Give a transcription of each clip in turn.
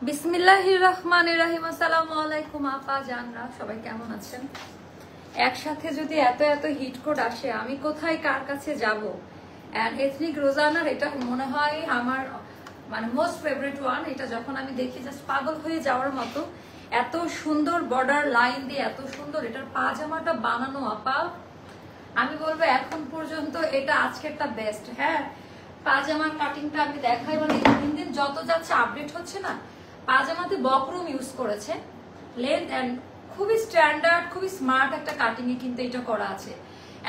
বিসমিল্লাহির রহমানির রহিম। আসসালামু আলাইকুম আপা জানরা, সবাই কেমন আছেন? একসাথে যদি এত এত হিট কোড আসে আমি কোথায় কার কাছে যাব? এন্ড এথনিক রোজানার এটা মনে হয় আমার মানে মোস্ট ফেভারিট ওয়ান। এটা যখন আমি দেখি জাস্ট পাগল হয়ে যাওয়ার মতো। এত সুন্দর বর্ডার লাইন দিয়ে এত সুন্দর এটার পাজামাটা বানানো আপা, আমি বলবো এখন পর্যন্ত এটা আজকেরটা বেস্ট। হ্যাঁ, পাজামার কাটিংটা আমি দেখাই, মানে দিন দিন যত যাচ্ছে আপডেট হচ্ছে না। পাজামাতে বকরুম ইউজ করেছে, লেন্থ এন্ড খুবই স্ট্যান্ডার্ড, খুবই স্মার্ট একটা কাটিং এ কিন্তু এটা করা আছে।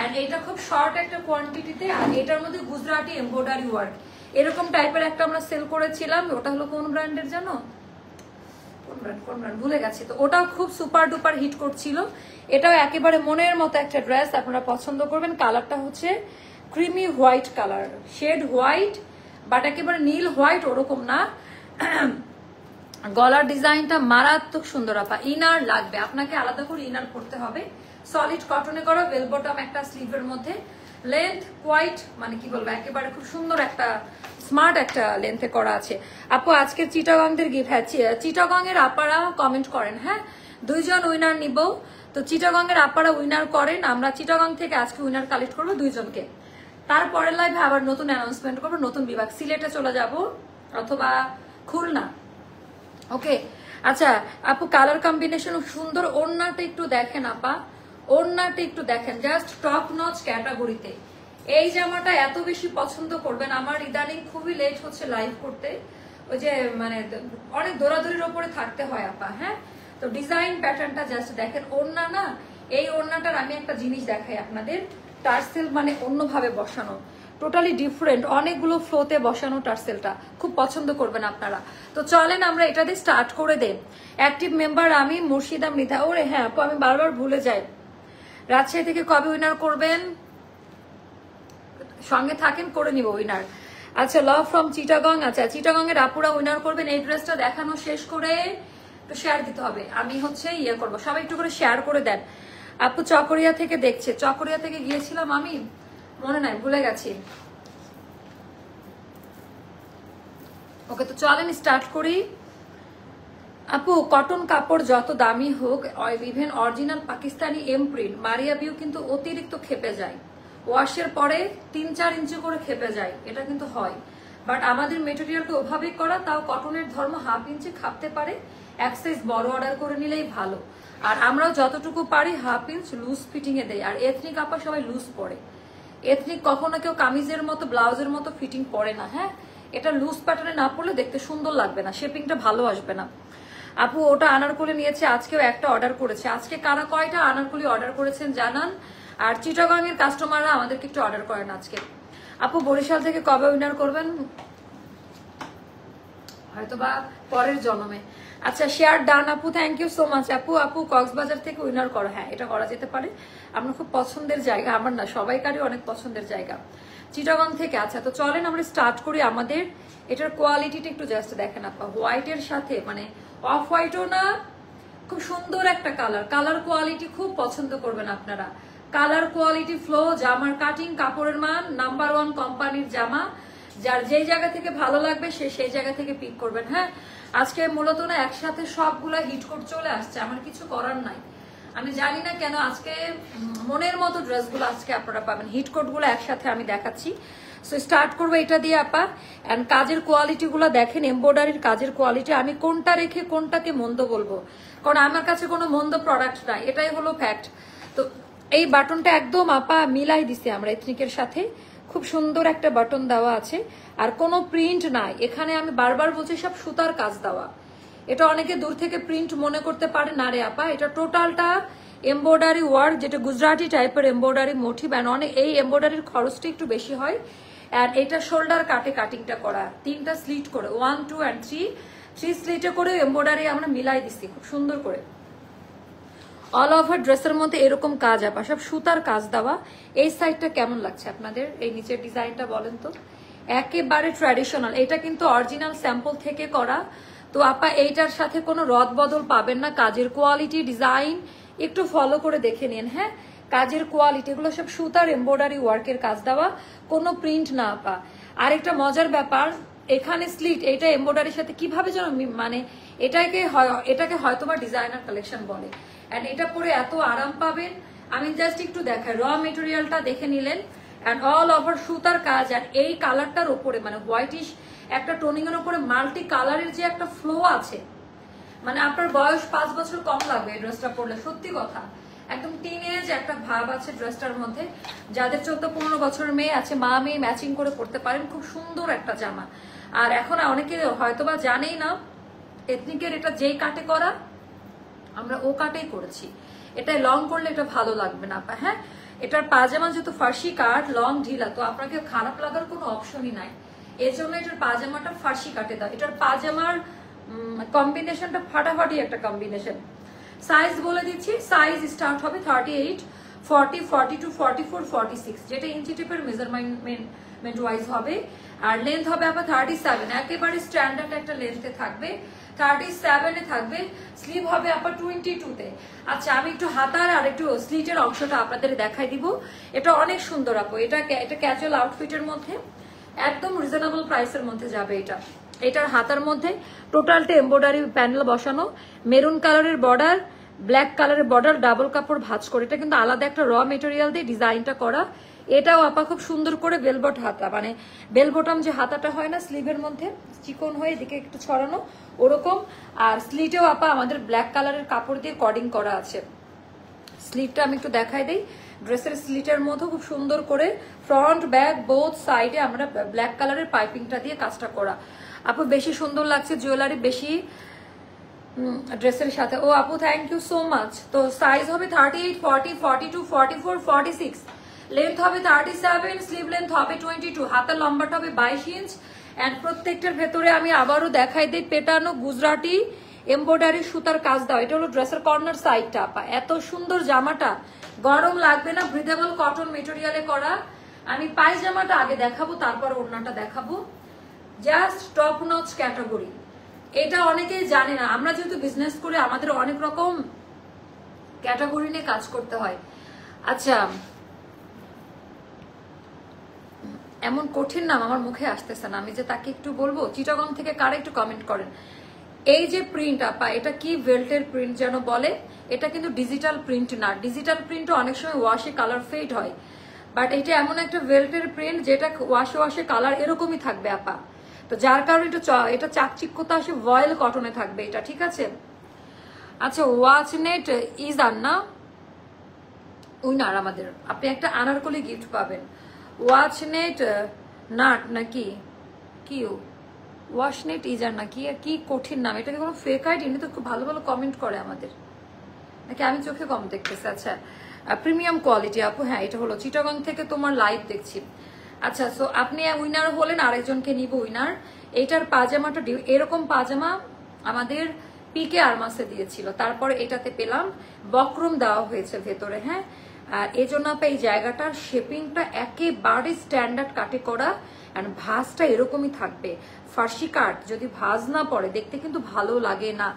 এন্ড এটা খুব শর্ট একটা কোয়ান্টিটিতে, আর এটার মধ্যে গুজরাটি এমব্রয়ডারি ওয়ার্ক এরকম টাইপের একটা আমরা সেল করেছিলাম। ওটা হলো কোন ব্র্যান্ডের জানো? কোন ব্র্যান্ড ভুলে গেছি। তো ওটাও খুব সুপার ডুপার হিট করছিল। এটাও একেবারে মনের মতো একটা ড্রেস, আপনারা পছন্দ করবেন। কালারটা হচ্ছে creamy white colour, shade white, but একেবারে নীল হোয়াইট ওরকম না। গলার ডিজাইনটা মারাত্মক সুন্দর আপা। ইনার লাগবে আপনাকে, আলাদা করে ইনার পড়তে হবে। সলিড কটনে করা, বেল বটম একটা স্লিভের মধ্যে, লেন্থ কোয়াইট মানে কি বলবো, একেবারে খুব সুন্দর একটা স্মার্ট একটা লেন্থে করা আছে। আপু আজকের চিটাগংদের গিফট, হ্যাঁ চিটাগং এর আপারা কমেন্ট করেন, হ্যাঁ 2 জন উইনার নিব। তো চিটাগং এর আপারা উইনার করেন, আমরা চিটাগং থেকে আজকে উইনার কালেক্ট করবো 2 জনকে। তারপরের লাইভে আবার নতুন অ্যানাউন্সমেন্ট করবো, নতুন বিভাগ সিলেটে চলে যাব অথবা খুলনা। ওকে আচ্ছা আপু, কালার কম্বিনেশন সুন্দর। ওড়নাটা একটু দেখেন আপা, ওড়নাটা একটু দেখেন, জাস্ট টপ নচ ক্যাটাগরিতে। এই জামাটা এত বেশি পছন্দ করবেন। আমার ইদানিং খুবই লেট হচ্ছে লাইভ করতে, ওই যে মানে অনেক দৌড়াদৌড়ির ওপরে থাকতে হয় আপা। হ্যাঁ, তো ডিজাইন প্যাটার্নটা জাস্ট দেখেন। ওড়না না, এই ওড়নাটার আমি একটা জিনিস দেখাই আপনাদের, টার্সেল মানে অন্যভাবে বসানো, টোটালি ডিফারেন্ট, অনেকগুলো ফ্লোতে বসানো টার্সেলটা খুব পছন্দ করবেন আপনারা। তো চলেন আমরা এটা দিয়ে স্টার্ট করে দেন। অ্যাক্টিভ মেম্বার আমি মুর্শিদা মৃধা। ওরে হ্যাঁ আপু, আমি বারবার ভুলে যাই। রাজশাহী থেকে কবে উইনার করবেন? সঙ্গে থাকেন, করে নিব উইনার। আচ্ছা লাভ ফ্রম চিটাগং। আচ্ছা চিটাগং এর আপুরা উইনার করবেন। এই ড্রেসটা দেখানো শেষ করে একটু শেয়ার দিতে হবে। আমি হচ্ছে ইয়ে করবো, সবাই একটু করে শেয়ার করে দেন। আপু চকরিয়া থেকে দেখছে, চকরিয়া থেকে গিয়েছিলাম আমি, মনে নাই, ভুলে গেছি। ওকে তো চলেন স্টার্ট করি। আপু কটন কাপড় যত দামি হোক, ইভেন অরিজিনাল পাকিস্তানি এমপ্রিন্ট মারিয়া বিউ কিন্তু অতিরিক্ত খেপে যায়, ওয়াশের পরে 3-4 ইঞ্চি করে খেপে যায়, এটা কিন্তু হয়। বাট আমাদের মেটেরিয়ালটা ওভাবেই করা, তাও কটনের ধর্ম 1/2 ইঞ্চি খাপতে পারে। এক সাইজ বড় অর্ডার করে নিলেই ভালো। আর আমরাও যতটুকু পারি 1/2 ইঞ্চ লুজ ফিটিং এ দেয়। আর এথনিক আপা সবাই লুজ পরে, এথনিক কখনো কেউ কামিজের মতো ব্লাউজের মতো ফিটিং পরে না। হ্যাঁ, এটা লুজ প্যাটার্নে না পড়লে দেখতে সুন্দর লাগবে না, শেপিংটা ভালো আসবে না। আপু ওটা আনারকলি নিয়েছে, আজকেও একটা অর্ডার করেছে। আজকে কারা কয়টা আনারকলি অর্ডার করেছেন জানান। আর চিটাগং এর কাস্টমাররা আমাদেরকে একটু অর্ডার করেন আজকে। আপু বরিশাল থেকে কবে উইনার করবেন? হয়তোবা পরের জন্মে। আচ্ছা শেয়ার ডান আপু, থ্যাংক ইউ সো মাচ। আপু আপু কক্সবাজার থেকে উইনার করো, হ্যাঁ এটা করা যেতে পারে। আমার খুব পছন্দের জায়গা, আমার না সবাইকারই অনেক পছন্দের জায়গা চিটাগং থেকে। আচ্ছা তো চলেন আমরা স্টার্ট করি। আমাদের এটার কোয়ালিটিটা একটু জাস্ট দেখেন আপা, হোয়াইটের সাথে মানে অফ হোয়াইটও না, খুব সুন্দর একটা কালার। কালার কোয়ালিটি খুব পছন্দ করবেন আপনারা। কালার কোয়ালিটি, ফ্লো, জামার কাটিং, কাপড়ের মান নাম্বার 1 কোম্পানির জামা। যার যেই জায়গা থেকে ভালো লাগবে সে সেই জায়গা থেকে পিক করবেন। হ্যাঁ, আজকে মূলত না একসাথে সবগুলা হিট কোড চলে আসছে, আমার কিছু করার নাই। আমি জানি না কেন আজকে মনের মতো ড্রেসগুলো আজকে আপনারা পাবেন, হিট কোড গুলো একসাথে আমি দেখাচ্ছি। সো স্টার্ট করবো এটা দিয়ে আপা। এন্ড কাজের কোয়ালিটি গুলো দেখেন, এমব্রয়ডারির কাজের কোয়ালিটি। আমি কোনটা রেখে কোনটাকে মন্দ বলবো, কারণ আমার কাছে কোনো মন্দ প্রোডাক্ট নাই, এটাই হলো ফ্যাক্ট। তো এই বাটনটা একদম আপা মিলাই দিছে আমরা এথনিকের সাথে, খুব সুন্দর একটা বাটন দেওয়া আছে। আর কোনো প্রিন্ট নাই এখানে, আমি বারবার বলছি সব সুতার কাজ দেওয়া। এটা অনেকে দূর থেকে প্রিন্ট মনে করতে পারে না রে আপা, এটা টোটালটা এমব্রয়ডারি ওয়ার্ক, যেটা গুজরাটি টাইপের এমব্রয়ডারি মোটিভ। অ্যান্ড অনেক এই এমব্রয়ডারির খরচটা একটু বেশি হয়। অ্যান্ড এটা শোল্ডার কাটে কাটিংটা করা, 3টা স্লিট করে, 1, 2 and 3 স্লিটে করে এমব্রয়ডারি আমরা মিলাই দিচ্ছি খুব সুন্দর করে। অল ওভার ড্রেসের মধ্যে এরকম কাজ আপা, সব সুতার কাজ দেওয়া। এই সাইডটা কেমন লাগছে আপনাদের? এই নিচের ডিজাইনটা বলেন তো, একেবারে ট্র্যাডিশনাল। এটা কিন্তু অরিজিনাল স্যাম্পল থেকে করা। তো আপা এইটার সাথে কোনো রদ বদল পাবেন না। কাজের কোয়ালিটি, ডিজাইন একটু ফলো করে দেখে নিন। হ্যাঁ, কাজের কোয়ালিটি এগুলো সব সুতার এমব্রয়ডারি ওয়ার্কের কাজ দেওয়া, কোনো প্রিন্ট না আপা। আর একটা মজার ব্যাপার, এখানে স্লিট, এটা এমব্রয়ডারির সাথে কিভাবে যেন মানে এটাকে হয়তো বা ডিজাইনার কালেকশন বলে। এন্ড এটা পরে এত আরাম পাবেন। আমি জাস্ট একটু দেখাই, র মেটেরিয়ালটা দেখে নিলেন এন্ড অল ওভার সুতার কাজ। আর এই কালারটার উপরে মানে হোয়াইটিশ একটা টোনিং এর উপরে মাল্টি কালারের যে একটা ফ্লো আছে, মানে আপনার বয়স 5 বছর কম লাগবে এই ড্রেসটা পরলে, সত্যি কথা। একদম টিনেজ একটা ভাব আছে ড্রেসটার মধ্যে। যাদের 14-15 বছরের মেয়ে আছে, মা মেয়ে ম্যাচিং করে পড়তে পারেন, খুব সুন্দর একটা জামা। আর এখন অনেকে হয়তোবা জানেই না এথনিকের এটা যেই কাটে করা, আমরা ও কাটেই করেছি। এটা লং করলে এটা ভালো লাগবে না। হ্যাঁ, এটার পাজামা যেহেতু ফার্সি কাট, লং ঢিলা, তো আপনাকে খারাপ লাগার কোনো অপশনই নাই। এর জন্য এটার পাজামাটা ফার্সি কাটে দাও। এটার পাজামার কম্বিনেশনটা ফাটাফাটি একটা কম্বিনেশন। সাইজ বলে দিচ্ছি, সাইজ স্টার্ট হবে 38, 40, 42, 44, 46, যেটা ইঞ্চি টিপের মেজারমেন্ট ওয়াইজ হবে। আর লেন্থ হবে আপনার 37, একেবারে স্ট্যান্ডার্ড একটা লেন্থে থাকবে। 37 এ থাকবে। স্লিভ হবে আপনার 22-তে। আচ্ছা, আমি একটু হাতার আর একটু স্লিটের অংশটা আপনাদের দেখাই দিব। এটা অনেক সুন্দর আপু, এটা ক্যাজুয়াল আউটফিটের মধ্যে একদম রিজনেবল প্রাইসের মধ্যে যাবে। এটার হাতার মধ্যে টোটালটা এমব্রয়ডারি প্যানেল বসানো, মেরুন কালারের বর্ডার, ব্ল্যাক কালারের বর্ডার, ডাবল কাপড় ভাঁজ করে। এটা কিন্তু আলাদা একটা র মেটেরিয়াল দিয়ে ডিজাইনটা করা। এটাও আপা খুব সুন্দর করে বেলবট হাতা, মানে বেল বটম যে হাতাটা হয় না স্লিভের মধ্যে চিকন হয়ে এদিকে একটু ছড়ানো ওরকম। আর স্লিটেও আপা আমাদের ব্ল্যাক কালারের কাপড় দিয়ে কর্ডিং করা আছে। স্লিভটা আমি একটু দেখাই দিই। ড্রেসের স্লিটের মধ্যে খুব সুন্দর করে ফ্রন্ট ব্যাক বোথ সাইডে আমরা ব্ল্যাক কালারের পাইপিংটা দিয়ে কাজটা করা। আপু বেশি সুন্দর লাগছে জুয়েলারি বেশি ড্রেসের সাথে। ও আপু থ্যাংক ইউ সো মাচ। তো সাইজ হবে 38, 40, 42, 44, 46, লেন্থ হবে 37, স্লিভ লেন্থ হবে 22, হাতের লম্বাটা হবে 22 ইঞ্চ। এন্ড প্রত্যেকটার ভেতরে আমি আবারও দেখাই দিই পেটানো গুজরাটি এমব্রয়ডারি সুতার কাজ দাও। এটা হলো ড্রেসের কর্নার সাইডটা আপা। এত সুন্দর জামাটা, গরম লাগবে না, ব্রিদেবল কটন মেটেরিয়ালে করা। আমি পায়জামাটা আগে দেখাবো, তারপর ওড়নাটা দেখাবো। Just top notch category. এটা অনেকেই জানে না, আমরা যেহেতু বিজনেস করে আমাদের অনেক রকম ক্যাটাগরি নিয়ে কাজ করতে হয়। আচ্ছা, এমন কঠিন নাম আমার মুখে আসতেছে না, আমি যে তাকে একটু বলবো। চিটাগং থেকে কারা একটু কমেন্ট করেন। এই যে প্রিন্ট আপা, এটা কি বেল্টের প্রিন্ট যেন বলে। এটা কিন্তু ডিজিটাল প্রিন্ট না। ডিজিটাল প্রিন্টও অনেক সময় ওয়াশে কালার ফেড হয়, বাট এটা এমন একটা বেল্টের প্রিন্ট যেটা ওয়াশে কালার এরকমই থাকবে আপা। তো যার কারণে এটা চাকচিক্যতা আসে, ভয়েল কটনে থাকবে এটা, ঠিক আছে। আচ্ছা, ওয়াচ নেট ইজান না উইনার আমাদের, আপনি একটা আনারকলি গিফট পাবেন। ওয়াচ নেট নাট নাকি কি, ওয়াশ নেট ইজার নাকি, কি কঠিন নাম। এটাকে কোনো ফেক আইডি, এমনি তো খুব ভালো ভালো কমেন্ট করে আমাদের, নাকি আমি চোখে কম দেখতেছি। আচ্ছা, প্রিমিয়াম কোয়ালিটি আপু। হ্যাঁ, এটা হলো চিটাগং থেকে তোমার লাইভ দেখছি। আচ্ছা, সো আপনি উইনার হলেন, আরেকজনকে নিব উইনার। এইটার পাজামাটা এরকম পাজামা আমাদের পিকে আরমাসে দিয়েছিল, তারপরে এটাতে পেলাম বক্রম দেওয়া হয়েছে ভেতরে। হ্যাঁ, আর এই জন্য আপা এই জায়গাটার শেপিংটা একেবারে স্ট্যান্ডার্ড কাটে করা। এন্ড ভাঁজটা এরকমই থাকবে। ফার্সি কাট যদি ভাঁজ না পড়ে দেখতে কিন্তু ভালো লাগে না।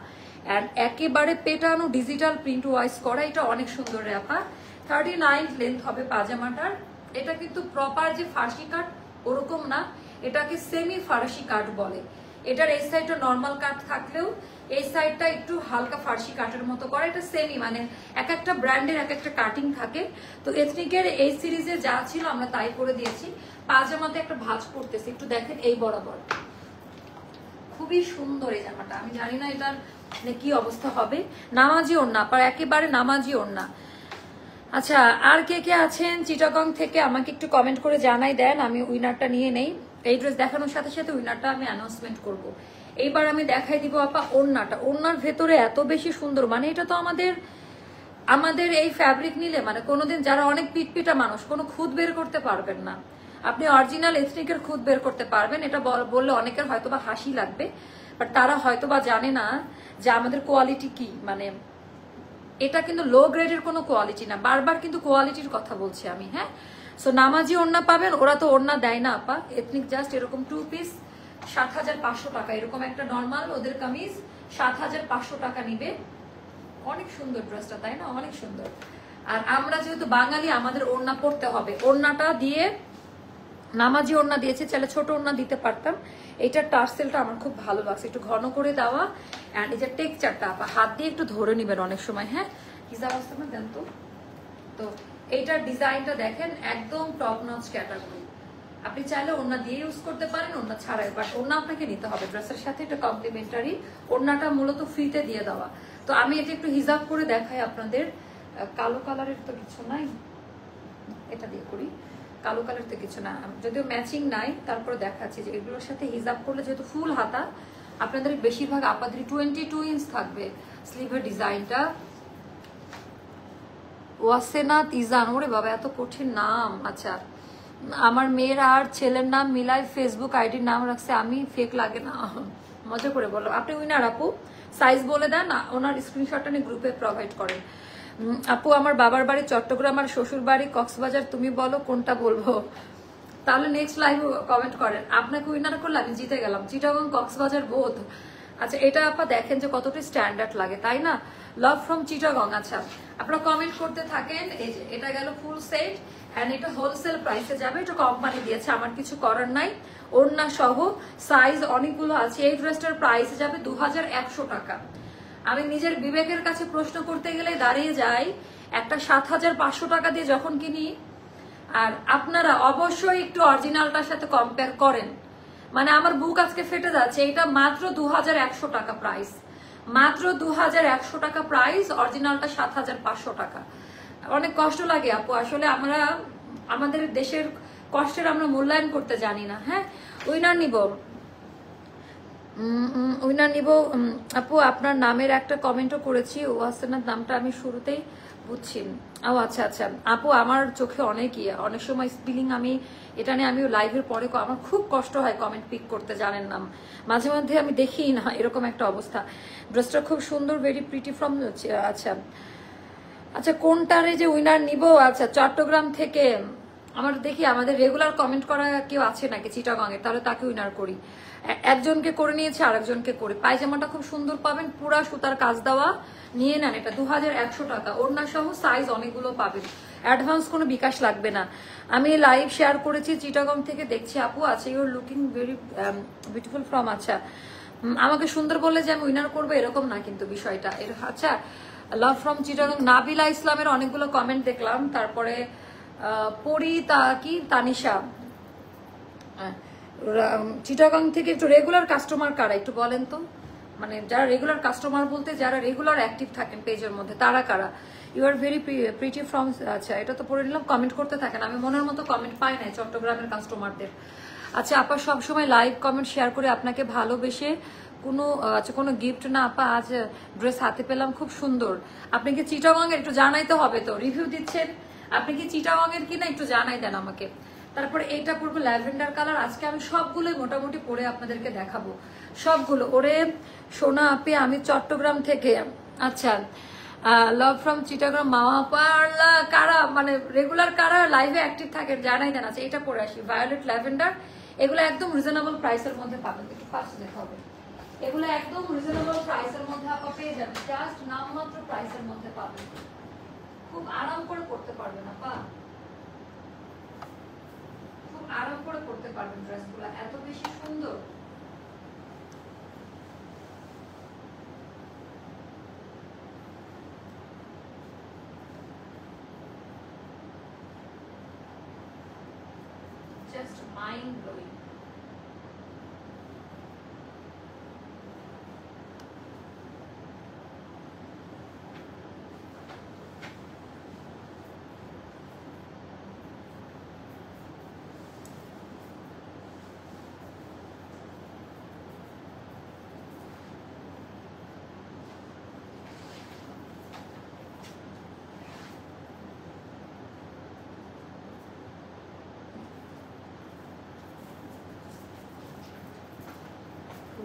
এন্ড একেবারে পেটানো ডিজিটাল প্রিন্ট ওয়াইজ করা, এটা অনেক সুন্দর রে আপা। 39 লেন্থ হবে পাজামাটার। এটা কিন্তু প্রপার যে ফার্সি কাট ওরকম না, এটাকে সেমি ফার্সি কাট বলে। এটার এই সাইডটা নর্মাল কাট থাকলেও এই সাইডটা একটু হালকা ফার্সি কাটের মতো করা। এটা সেমি, মানে এক একটা ব্র্যান্ডের এক একটা কাটিং থাকে। তো এথনিকের এই সিরিজে যা ছিল আমরা তাই করে দিয়েছি। পাজামাতে একটা ভাঁজ করতেছি, একটু দেখেন এই বরাবর, খুবই সুন্দর এই জামাটা। আমি জানি না এটার কি অবস্থা হবে। নামাজি ওড়না, আর একেবারে নামাজি ওড়না। আচ্ছা, আর কে কে আছেন চিটাগং থেকে আমাকে একটু কমেন্ট করে জানাই দেন, আমি উইনারটা নিয়ে নেই। এই ড্রেস দেখানোর সাথে সাথে উইনারটা আমি অ্যানাউন্সমেন্ট করব। এইবার আমি দেখাই দিব আপা ওড়নাটা। ওড়নার ভেতরে এত বেশি সুন্দর, মানে এটা তো আমাদের এই ফ্যাব্রিক নিলে মানে কোনোদিন যারা অনেক পিটপিটা মানুষ কোনো খুদ বের করতে পারবেন না। আপনি অরিজিনাল এথনিকের খুদ বের করতে পারবেন। এটা বললে অনেকের হয়তোবা হাসি লাগবে, বাট তারা হয়তোবা জানে না যে আমাদের কোয়ালিটি কি। মানে এটা কিন্তু লো গ্রেডের কোনো কোয়ালিটি না, বারবার কিন্তু কোয়ালিটির কথা বলছি আমি। হ্যাঁ, সো নামাজি ওড়না পাবেন, ওরা তো ওড়না দেয় না আপা। এথনিক জাস্ট এরকম 2 পিস 7,500 টাকা, এরকম একটা নর্মাল ওদের কামিজ 7,500 টাকা নিবে। অনেক সুন্দর ড্রেসটা, তাই না? অনেক সুন্দর। আর আমরা যেহেতু বাঙালি, আমাদের ওড়না পরতে হবে। ওড়নাটা দিয়ে নামাজি ওড়না দিয়েছি, চাইলে ছোট ওড়না দিতে পারতাম। এইটার টার্সেলটা আমার খুব ভালো লাগছে, একটু ঘন করে দেওয়া। অ্যান্ড এই যে টেক্সচারটা হাত দিয়ে একটু ধরে নেবেন অনেক সময়। হ্যাঁ হিসাব আসতে না দেন তো। তো এইটার ডিজাইনটা দেখেন, একদম টপ নচ ক্যাটাগরি। আপনি চাইলে ওড়না দিয়ে ইউজ করতে পারেন, ওড়না ছাড়াই, বাট ওড়না আপনাকে নিতে হবে ড্রেসের সাথে, এটা কমপ্লিমেন্টারি। ওড়নাটা মূলত ফ্রিতে দিয়ে দেওয়া। তো আমি এটা একটু হিসাব করে দেখাই আপনাদের। কালো কালারের তো কিছু নাই, এটা দিয়ে করি। কালো কালার তো কিছু না, যদিও ম্যাচিং নাই, তারপরে দেখাচ্ছি যে এগুলোর সাথে হিজাব করলে যেহেতু ফুল হাতা, আপনাদের বেশিরভাগ আপাতত 22 ইঞ্চ থাকবে স্লিভের ডিজাইনটা। ওয়াসেনা তিজান, ওরে বাবা এত কঠিন নাম। আচ্ছা, আমার মেয়ের আর ছেলের নাম মিলাই ফেসবুক আইডির নাম রাখছে, আমি ফেক লাগে না, মজা করে বললাম। আপনি উইনার আপু, সাইজ বলে দেন, ওনার স্ক্রিনশটটা নিয়ে গ্রুপে প্রোভাইড করেন। আপু আমার বাবার বাড়ি চট্টগ্রাম আর শ্বশুর বাড়ি কক্সবাজার, তুমি বলো কোনটা বলবো? তাহলে নেক্সট লাইভ কমেন্ট করেন। আপনাকে উইনার করলে আমি জিতে গেলাম, চিটাগং কক্সবাজার বোধ। আচ্ছা এটা আপা দেখেন যে কতটা স্ট্যান্ডার্ড লাগে, তাই না? Love from Chittagong. আচ্ছা আপনারা কমেন্ট করতে থাকেন। এই যে এটা গেল ফুল সেট, এন্ড এটা হোলসেল প্রাইসে যাবে, এটা কোম্পানি দিয়েছে, আমার কিছু করার নাই। ওড়না সহ সাইজ অনেকগুলো আছে। এই ড্রেসটার প্রাইসে যাবে 2100 টাকা। আমি নিজের বিবেকের কাছে প্রশ্ন করতে গেলে দাঁড়িয়ে যাই, একটা 7500 টাকা দিয়ে যখন কিনি, আর আপনারা অবশ্যই একটু অরিজিনালটার সাথে কম্পেয়ার করেন। মানে আমার বুক আজকে ফেটে যাচ্ছে। এটা মাত্র 2100 টাকা প্রাইস, মাত্র 2100 টাকা প্রাইস, অরিজিনালটা 7500 টাকা। অনেক কষ্ট লাগে আপু, আসলে আমরা আমাদের দেশের কষ্টের আমরা মূল্যায়ন করতে জানি না। হ্যাঁ উইনার নিব, উইনার নিব আপু। আপনার নামের একটা কমেন্টও করেছি, ওয়াসেনার নামটা আমি শুরুতেই বুঝছি। ও আচ্ছা আচ্ছা আপু, আমার চোখে অনেক সময় স্পিলিং, আমি এটা নিয়ে আমিও লাইভের পরে আমার খুব কষ্ট হয় কমেন্ট পিক করতে, জানেন না, মাঝে মধ্যে আমি দেখি না, এরকম একটা অবস্থা। ড্রেসটা খুব সুন্দর, ভেরি প্রিটি ফ্রম। আচ্ছা আচ্ছা কোনটারে যে উইনার নিব? আচ্ছা চট্টগ্রাম থেকে আমার দেখি আমাদের রেগুলার কমেন্ট করা কেউ আছে নাকি চিটাগং এর, তাহলে তাকে উইনার করি। একজনকে করে নিয়েছে, আরেকজনকে করি। পায়জামাটা খুব সুন্দর পাবেন, পুরা সুতার কাজ দেওয়া, নিয়ে নেন। এটা 2100 টাকা, ওড়না সহ সাইজ অনেকগুলো পাবেন, অ্যাডভান্স কোনো বিকাশ লাগবে না। আমি লাইভ শেয়ার করেছি চিটাগং থেকে, দেখছি আপু আছে, your looking very beautiful from. আচ্ছা আমাকে সুন্দর বললে যে আমি উইনার করবো এরকম না কিন্তু বিষয়টা। আচ্ছা লাভ ফ্রম চিটাগং, নাবিলা ইসলামের অনেকগুলো কমেন্ট দেখলাম। তারপরে তানিশা চিটাগং থেকে। একটু রেগুলার কাস্টমার কারা একটু বলেন তো, মানে যারা রেগুলার কাস্টমার বলতে যারা রেগুলার অ্যাক্টিভ থাকেন পেজের মধ্যে, তারা কারা? You are very pretty from. আচ্ছা এটা তো পড়ে নিলাম, কমেন্ট করতে থাকেন, আমি মনের মতো কমেন্ট পাই নাই চট্টগ্রামের কাস্টমারদের। আচ্ছা আপা সবসময় লাইভ কমেন্ট শেয়ার করে আপনাকে ভালোবেসে কোনো গিফট না আপা, আজ ড্রেস হাতে পেলাম খুব সুন্দর। আপনি কি চিটাগং এর? একটু জানাইতে হবে তো, রিভিউ দিচ্ছেন, আপনি কি চিটাগং এর কিনা একটু জানাই দেন আমাকে। তারপরে এইটা পরবো ল্যাভেন্ডার কালার। আজকে আমি সবগুলোই মোটামুটি পরে আপনাদেরকে দেখাবো, সবগুলো। ওরে সোনা আপে, আমি চট্টগ্রাম থেকে। আচ্ছা লাভ ফ্রম চিটাগং, মামা পার্লা কারা, মানে রেগুলার কারা লাইভে অ্যাক্টিভ থাকেন জানাই দেন। আছে এটা পরে আসি, ভায়োলেট ল্যাভেন্ডার, এগুলো একদম রিজনেবল প্রাইসের মধ্যে পাবেন। একটু ফাস্ট দেখতে হবে, এগুলো একদম রিজনেবল প্রাইসের মধ্যে আপা পেয়ে যাবেন, জাস্ট নামমাত্র প্রাইসের মধ্যে পাবেন, খুব আরাম করে পড়তে পারবেন আপা, খুব আরাম করে পড়তে পারবেন। ড্রেসগুলো এত বেশি সুন্দর। Just mind blowing.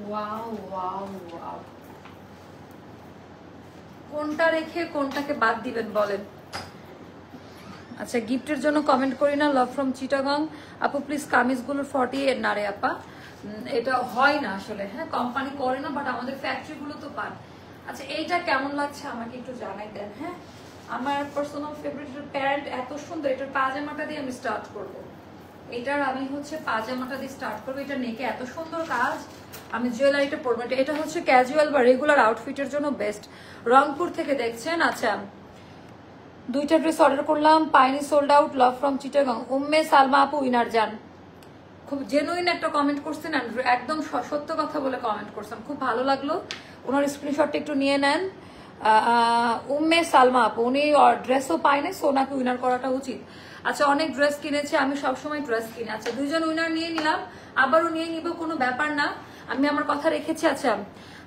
Wow wow wow, কোনটা রেখে কোনটাকে বাদ দিবেন বলেন? আচ্ছা গিফটের জন্য কমেন্ট করি না। লাভ ফ্রম চিটাগং আপু প্লিজ কামিজগুলোর 48 না রে আপা, এটা হয় না আসলে। হ্যাঁ কোম্পানি করে না, বাট আমাদের ফ্যাক্টরি গুলো তো পান। আচ্ছা এইটা কেমন লাগছে আমাকে একটু জানাই দেন। হ্যাঁ আমার পার্সোনাল ফেভারিট প্যান্ট, এত সুন্দর। এটার পাজামাটা দিয়ে আমি স্টার্ট করবো। এটার আমি হচ্ছে পাজামাটা দিয়ে স্টার্ট করবো। এটা নেকে এত সুন্দর কাজ, আমি জুয়েলারিটা পরবো। এটা হচ্ছে ক্যাজুয়াল বা রেগুলার আউটফিটের জন্য বেস্ট। রংপুর থেকে দেখছেন। আচ্ছা, দুইটা ড্রেস অর্ডার করলাম, পাইনি sold out, love from Chittagong. Umme Salma আপু উইনার যান। খুব জেনুইন একটা কমেন্ট করছেন, একদম সত্য কথা বলে কমেন্ট করছেন, খুব ভালো লাগলো। ওনার স্ক্রিনশটটা একটু নিয়ে নেন। উম্মে সালমা আপু, উনি ড্রেসও পায়নি, সো ওনাকে উইনার করাটা উচিত। আচ্ছা, অনেক ড্রেস কিনেছে, আমি সবসময় ড্রেস কিনে। আচ্ছা, দুইজন উইনার নিয়ে নিলাম, আবারও নিয়ে নিব, কোনো ব্যাপার না, আমি আমার কথা রেখেছি। আচ্ছা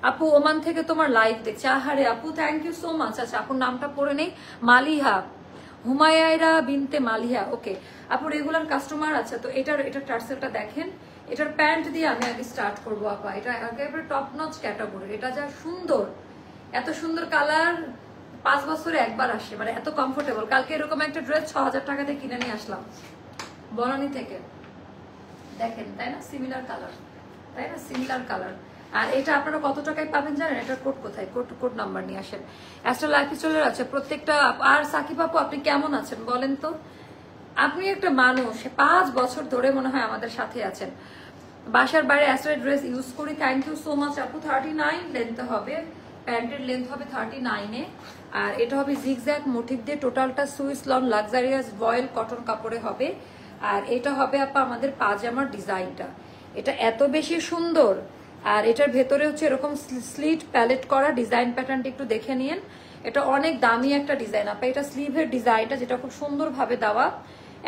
আপু, ওমান থেকে তোমার লাইভ দেখছি। আহারে আপু, থ্যাংক ইউ সো মাচ। আচ্ছা, আপুর নামটা পড়ে নেই, মালিহা, হুমায়রা বিনতে মালিহা। ওকে আপু, রেগুলার কাস্টমার। আচ্ছা, তো এটার টার্সেলটা দেখেন, এটার প্যান্ট দিয়ে আমি আগে স্টার্ট করবো আপা। এটা একেবারে টপ নচ ক্যাটাগরি, এটা যা সুন্দর, এত সুন্দর কালার 5 বছরে একবার আসে, মানে এত কমফোর্টেবল। কালকে এরকম একটা ড্রেস 6000 টাকা দিয়ে কিনে নিয়ে আসলাম বনানী থেকে, দেখেন, তাই না? সিমিলার কালার, তাই না? Similar colour. আর এটা আপনারা কত টাকায় পাবেন জানেন? এটার কোড কোথায়? কোড নাম্বার নিয়ে আসেন। অ্যাস্ট্রা লাইফ স্টাইলের আছে প্রত্যেকটা। আর সাকিব আপু, আপনি কেমন আছেন বলেন তো? আপনি একটা মানুষ 5 বছর ধরে মনে হয় আমাদের সাথে আছেন। বাসার বাইরে অ্যাস্ট্রা ড্রেস ইউজ করি। থ্যাংক ইউ সো মাচ আপু। 39 লেন্থ হবে, প্যান্টের লেন্থ হবে 39-এ। আর এটা হবে জিগজ্যাগ মোটিভ দিয়ে, টোটালটা সুইস লন লাক্সারিয়াস ভয়েল কটন কাপড়ে হবে। আর এটা হবে আপা আমাদের পাজামার ডিজাইনটা, এটা এত বেশি সুন্দর। আর এটার ভেতরে হচ্ছে এরকম স্লিট প্যালেট করা ডিজাইন, প্যাটার্নটা একটু দেখে নিন। এটা অনেক দামি একটা ডিজাইন আপা। এটা স্লিভের ডিজাইনটা, যেটা খুব সুন্দরভাবে দেওয়া,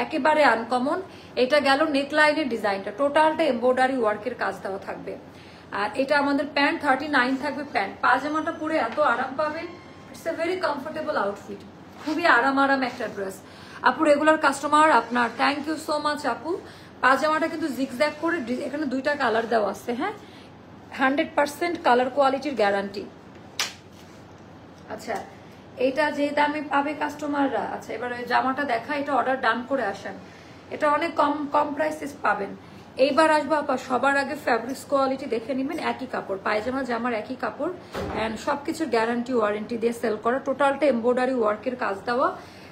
একেবারে আনকমন। এটা গেল নেকলাইনের ডিজাইনটা, টোটালটা এমব্রয়ডারি ওয়ার্কের কাজ দেওয়া থাকবে। আর এটা আমাদের প্যান্ট 39 থাকবে প্যান্ট। পাজামাটা পরে এত আরাম পাবেন, it's a very comfortable outfit, খুবই আরাম একটা ড্রেস। আপু রেগুলার কাস্টমার আপনার, থ্যাংক ইউ সো মাচ আপু। পাজামাটা কিন্তু জিগজ্যাগ করে, এখানে 2টা কালার দেওয়া আছে, হ্যাঁ, 100% কালার কোয়ালিটির গ্যারান্টি। আচ্ছা, এইটা যে দামে পাবে কাস্টমাররা। আচ্ছা, এবার জামাটা দেখা, এটা অর্ডার ডান করে আসেন, এটা অনেক কম প্রাইসে পাবেন। এইবার আসবো আপা, সবার আগে ফ্যাব্রিক্স কোয়ালিটি দেখে নেবেন। একই কাপড়, পায়জামা জামার একই কাপড়, অ্যান্ড সবকিছুর গ্যারান্টি ওয়ারেন্টি দিয়ে সেল করা, টোটালটা এমব্রয়ডারি ওয়ার্কের কাজ দেওয়া।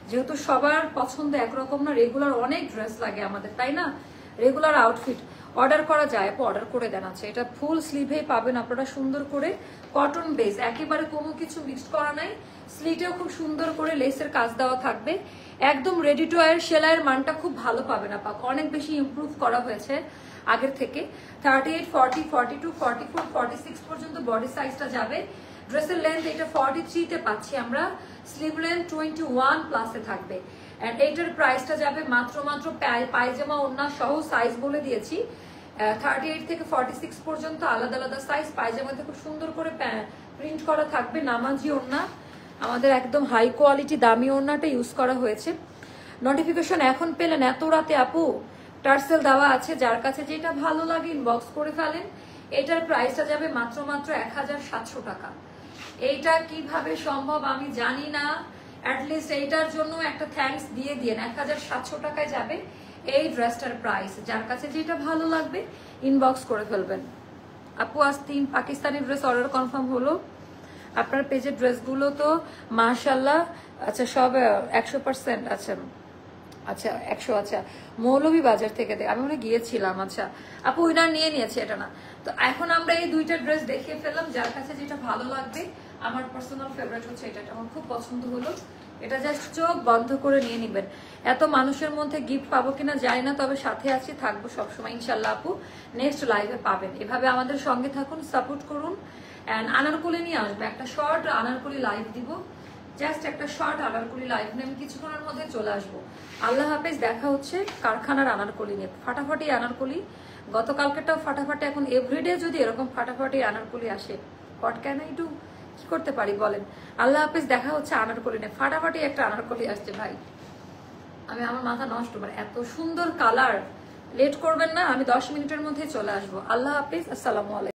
যেহেতু সবার পছন্দ একরকম না, রেগুলার অনেক ড্রেস লাগে আমাদের, তাই না? রেগুলার আউটফিট অর্ডার করা যায়, অর্ডার করে দেন। আছে এটা ফুল স্লিভে পাবেন আপনারা, সুন্দর করে কটন বেস, একেবারে কোনো কিছু মিক্সড করা নাই। স্লিটেও খুব সুন্দর করে লেসের কাজ দেওয়া থাকবে, একদম রেডি টু ওয়্যার। সেলাইয়ের মানটা খুব ভালো পাবেন আপা, অনেক বেশি ইমপ্রুভ করা হয়েছে আগের থেকে। 38, 40, 42, 44, 46 পর্যন্ত বডি সাইজটা যাবে। ড্রেসের লেন্থ এটা 43-তে পাচ্ছি আমরা, স্লিভ লেন্থ 21+-এ থাকবে। এন্ড এইটার প্রাইসটা যাবে মাত্র পায়জামা ওড়না সহ সাইজ বলে দিয়েছি, 38 থেকে 46 পর্যন্ত আলাদা আলাদা সাইজ। পায়জামাতে খুব সুন্দর করে প্রিন্ট করা থাকবে, নামাজি ওড়না, আমাদের একদম হাই কোয়ালিটি দামি ওড়নাটা ইউজ করা হয়েছে। নোটিফিকেশন এখন পেলেন এত রাতে আপু? টার্সেল দেওয়া আছে, যার কাছে যেটা ভালো লাগে ইনবক্স করে ফেলেন। এটার প্রাইসটা যাবে মাত্র 1700 টাকা। এইটা কিভাবে সম্ভব আমি জানি না, অ্যাটলিস্ট এইটার জন্য একটা থ্যাঙ্কস দিয়ে দিন। 1700 টাকায় যাবে এই ড্রেসটার প্রাইস, যার কাছে যেটা ভালো লাগবে ইনবক্স করে ফেলবেন। আপু আজ 3 পাকিস্তানি ড্রেস অর্ডার কনফার্ম হলো। আপনার পেজের ড্রেসগুলো তো মাশাআল্লাহ, আচ্ছা সব 100%। আচ্ছা আচ্ছা 100। আচ্ছা, মৌলভী বাজার থেকে আমি মনে গিয়েছিলাম। আচ্ছা আপু উইনার নিয়ে নিয়েছে, এটা না তো। এখন আমরা এই 2টা ড্রেস দেখিয়ে ফেললাম, যার কাছে যেটা ভালো লাগবে। আমার পার্সোনাল ফেভারিট হচ্ছে এটা, আমার খুব পছন্দ হলো। এটা জাস্ট চোখ বন্ধ করে নিয়ে নিবেন। এত মানুষের মধ্যে গিফট পাবো কিনা জানি না, তবে সাথে আছি, থাকবো সবসময় ইনশাল্লাহ আপু। নেক্সট লাইভে পাবেন। এভাবে আমাদের সঙ্গে থাকুন, সাপোর্ট করুন। অ্যান্ড আনারকলি নিয়ে আসবে, একটা শর্ট আনারকলি লাইভ দিব, জাস্ট একটা শর্ট আনারকলি লাইভ নিয়ে আমি কিছুক্ষণের মধ্যে চলে আসবো। আল্লাহ হাফেজ, দেখা হচ্ছে কারখানার আনারকলি নিয়ে। ফাটাফাটি আনারকলি, গতকালকেটাও ফাটাফাটি, এখন এভরিডে যদি এরকম ফাটাফাটি আনারকলি আসে, হোয়াট ক্যান আই ডু, কি করতে পারি বলেন? আল্লাহ হাফেজ, দেখা হচ্ছে আনারকলি নিয়ে। ফাটাফাটি একটা আনারকলি আসছে ভাই, আমার মাথা নষ্ট, মানে এত সুন্দর কালার। লেট করবেন না, আমি 10 মিনিটের মধ্যে চলে আসবো। আল্লাহ হাফেজ, আসসালামু আলাইকুম।